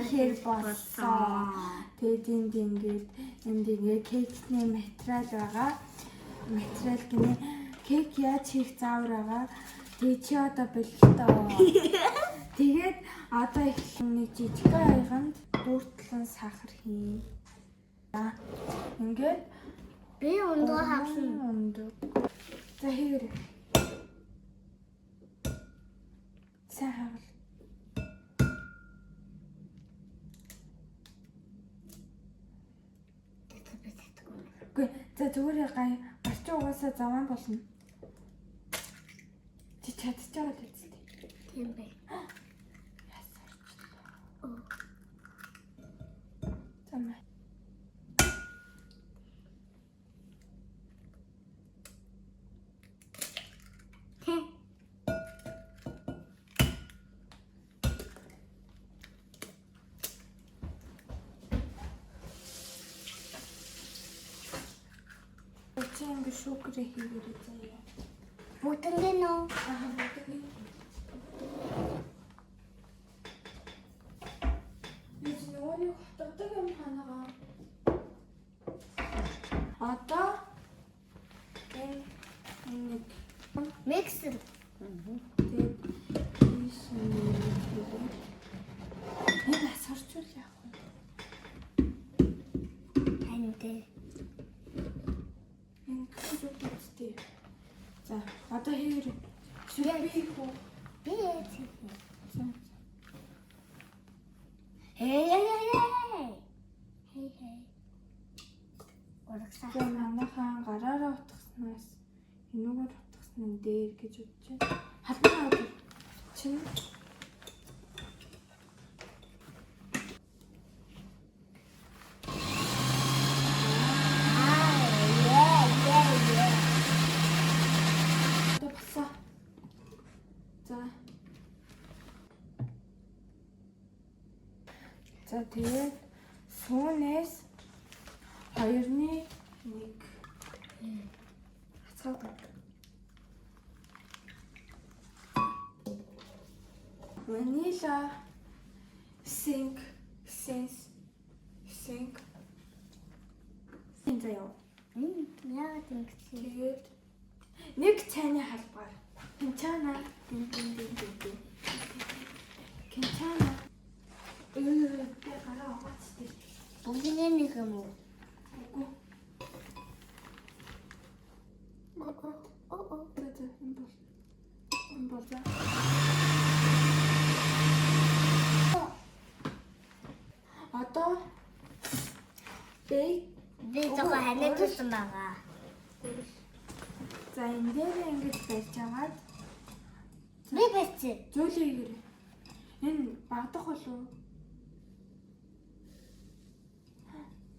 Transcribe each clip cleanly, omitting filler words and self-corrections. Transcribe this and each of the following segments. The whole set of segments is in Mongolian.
хийхээр болсон. Тэгээд энд ингээд кекний материал байгаа. Материал гинэ кек яаж хийх заавар байгаа. Тэгээд чи одоо бэлгэлтээ. Тэгээд одоо их нэг жижиг хайганд дүүртлэн сахар хийн. Ингээд би өндөр хавсан. Өндөр. За хийгэрэй. Сайн хавал. Үгүй за зүгээр гай гарч угаасаа заван болно. Чи чадчихаа л үстэй. Тийм бай. Замаа. Ингээд шүүгрээ хийгэрэй заяа. Бүтэн нөө. Бүтэн. Нүуний хотдог юм ханагаа. Одоо нэг Миксер. тэгээд энэ асарчул яах вэ? Хантай. За, одоо хийгэрэй. Сүрээ хийх үү? Би Хей. Урагсаа. За, манайхан гараараа утгаснаас энүүгээр утгасан нь дээр гэж бодож байна. Халбаа авах чинь За тэгээд суунаас 2-1 хацаад ванила синк заяа. Яа тийм. Тэгээд нэг цайны халбаар кинчана би гараа угаацтай. Бүгдний нэг юм уу? Үгүй. Энэ бол за. Одоо би зохио ханаад тусан байгаа. За энэ дээр ингэж байж аваад би бэцээ. зөөлөөгөр энэ багдах болов.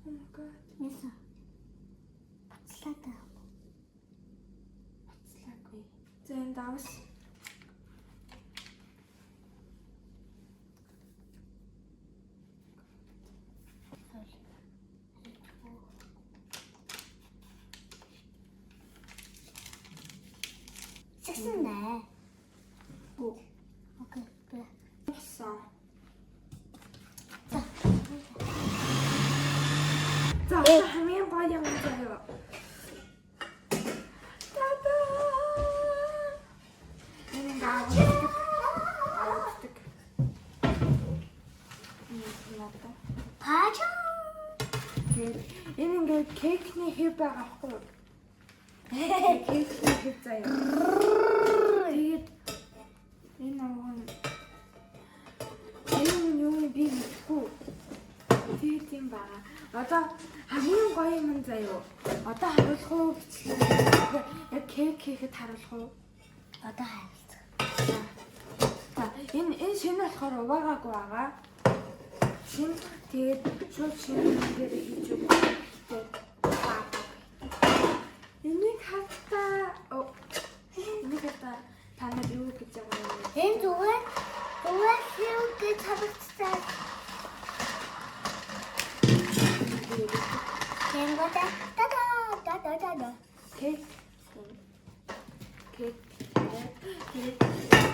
Oh my god. Яса. Бацлаа. Бацлаагүй. За энэ давс. Сэснэ. Окей. Болсон. За хамгийн гоё юм заяа. Тата. Энэ гаавдаг. Пача. Энэ ингээд кекний хэв байгаа байхгүй юу? Кекний хэв заяа. Тэгээд энэ юу би мэдгүй. Тэгээд юм байгаа. Одоо хамгийн гоё юм заяа. Одоо харуулах уу бичлээ. Яг кек хийхэд харуулах уу? Одоо харуулах. За энэ шинэ болохоор уваагаагүй байгаа. Шинэ тэгээд шууд шинэ дээр хийж өгөх. Энийг хатаа та нар юу гэж байгаа юм? Энэ зүгээр юу гэж харагдсан. Тэнгота та. Кек. Тэгээд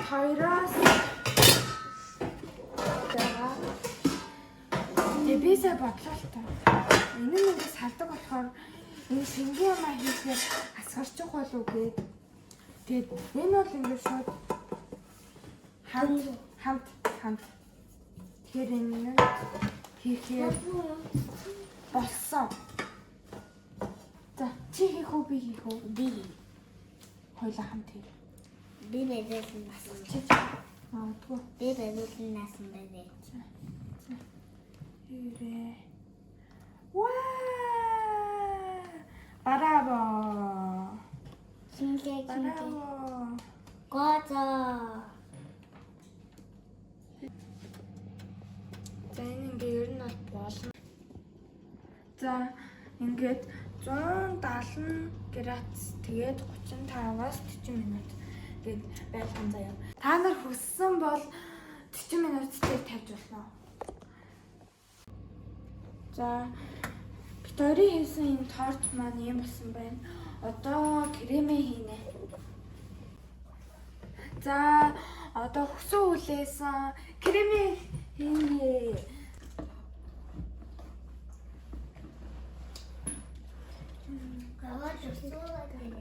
хоёроос сая бодлоо л тоо. Энэ нь ингээд салдаг болохоор энэ шингийн юм хийхээр асгарчих болов гээд. Тэгээд энэ бол ингээд шууд хамт. Тэгэхээр энэ нь хийхээр болсон. За чи хийх үү би хийх үү? Би. Хоёлаа хамт хий. Би бэлэн насан. Чи магадгүй. Би бэлэн насан байна. Ирээ. Ваа! Браво! Шингээ. Браво! Гото. За энэ ингээ ер нь бол болно. За ингээд 170 градус тэгээд 35-аас 40 минут гээд байлган заяа. Та нар хүссэн бол 40 минут дээр тавьж болно. За бид хоёрын хийсэн энэ торт маань юм болсон байна. Одоо кремээ хийнэ. За одоо хөсөө хүлээсэн кремээ хийнэ. Гаваа төсөөлөд байна.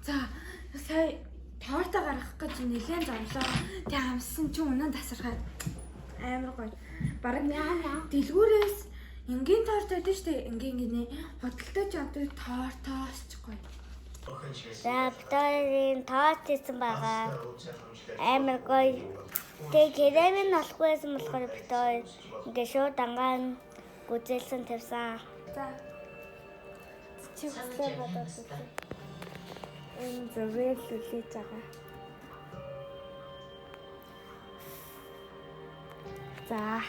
За сая торт гаргах гэж нэлээд зовлоо. Тэг амссан чи үнэн тасархаа. Амар гоё. Бараг дэлгүүрээс энгийн торт байдаг шүү дээ. Энгийн худалдаж авдаг тортоос ч гоё. За битэрийн тост хийсэн байгаа. Амар гоё. Тэг кремэн болохгүйсэн болохоор битэр ингээ шууд ангаан гүзэлсэн тавьсан. За чи хүслээ бодоод үзье. Энэ зөвөл үлээж байгаа. За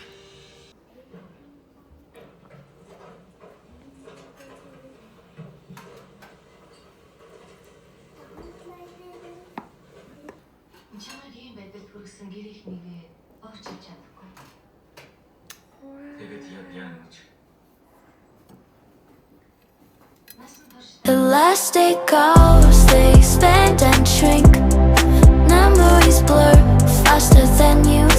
Чамайг ийм байдалд хүргэсэн гэр их нэгээ уучлах чадахгүй. Тэгээд яа гэж. The last day goes, they expand and shrink. Memories blur faster than you